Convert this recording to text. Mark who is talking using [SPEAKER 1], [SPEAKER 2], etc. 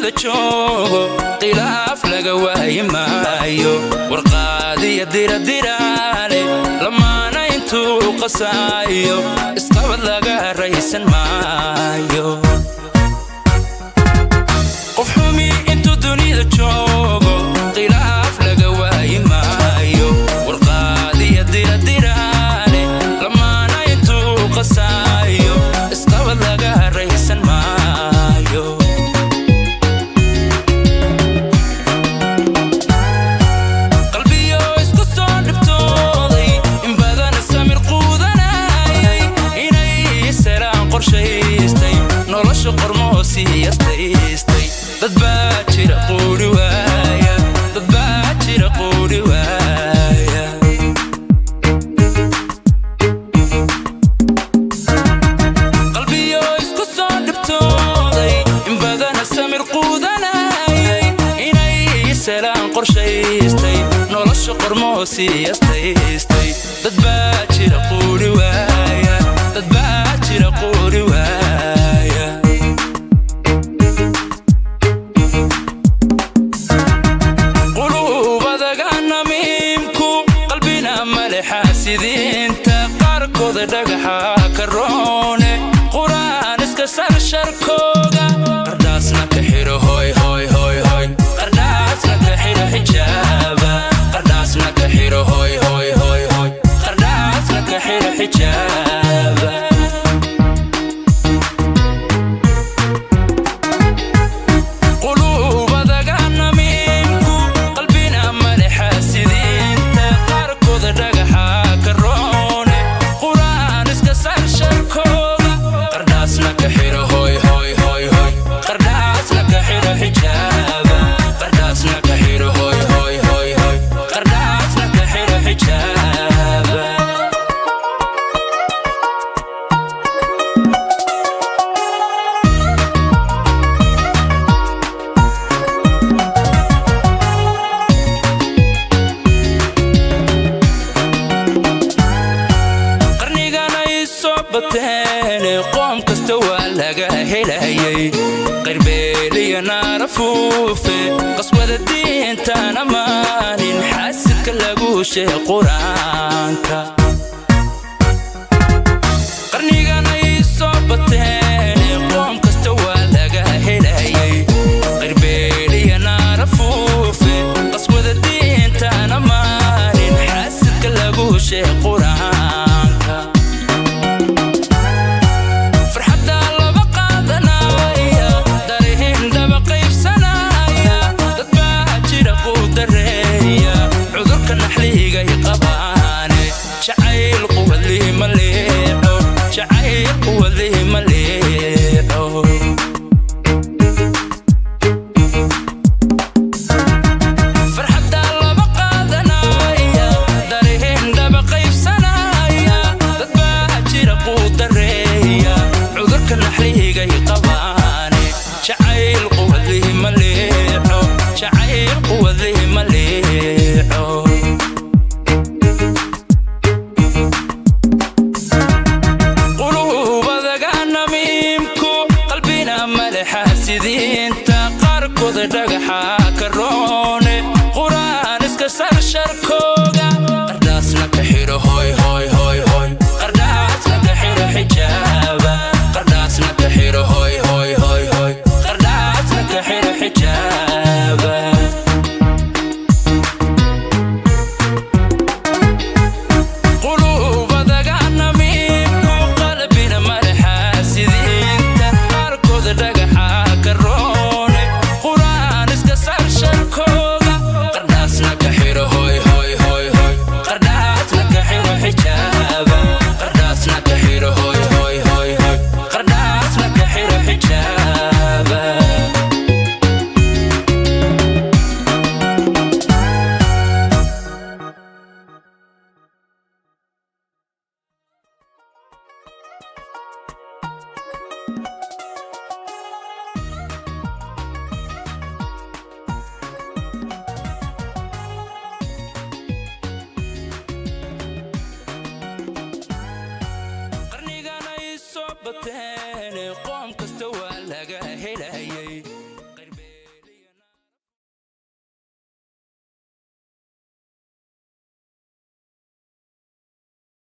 [SPEAKER 1] dunida joogo khilaaf laga waayi maayo warqaadiya diradiraale lamaana intuu qasaayo isqabad laga raysan maayo qof xumi intuu dunida joogo khilaaf laga waayi maayo warqaadiya diradiraale lamaana intuu qasaayo isqabad laga raysan maayo nolosha qormoosii yastaystay dad baa jira quuri waaya dad baa jira quuri waaya qalbiyo isku soo dhibtooday in badana samir quudanayay inay salaan qorshaystay nolosha qormoosii yastaystay dad baa jira quuri waaya dad baa jira quuri waaya xaasidiinta qaarkooda dhagaxa karoone quraan iska sar sharkooga qardhaasna ka xiro hoy hoy hoy hoy qardhaasna ka xiro xijaaba qardhaasna ka xiro hoy hoy hoy hoy qardhaasna ka xiro xijaaba qoom kasta waa laga helayay qirbeeliya naarafuufe qaswada diintana maalin xaasidka lagu sheeg quraanka qarnigana ay soo bateen qoom kasta waa laga helayay qirbeeliya naarafuufe qaswada diintana maalin xaasidka lagu sheeg quraanka جعيل قوة ليه مليحو جعيل قوة ليه مليحو فرحة الله بقادنايا دارهن دبقي بسنايا دباجي رقو دريا عذرك النحليه جاي قباني جعيل قوة ليه مليحو جعيل قوة ليه مليحو حاasidiinta qaarkooda dhagaxa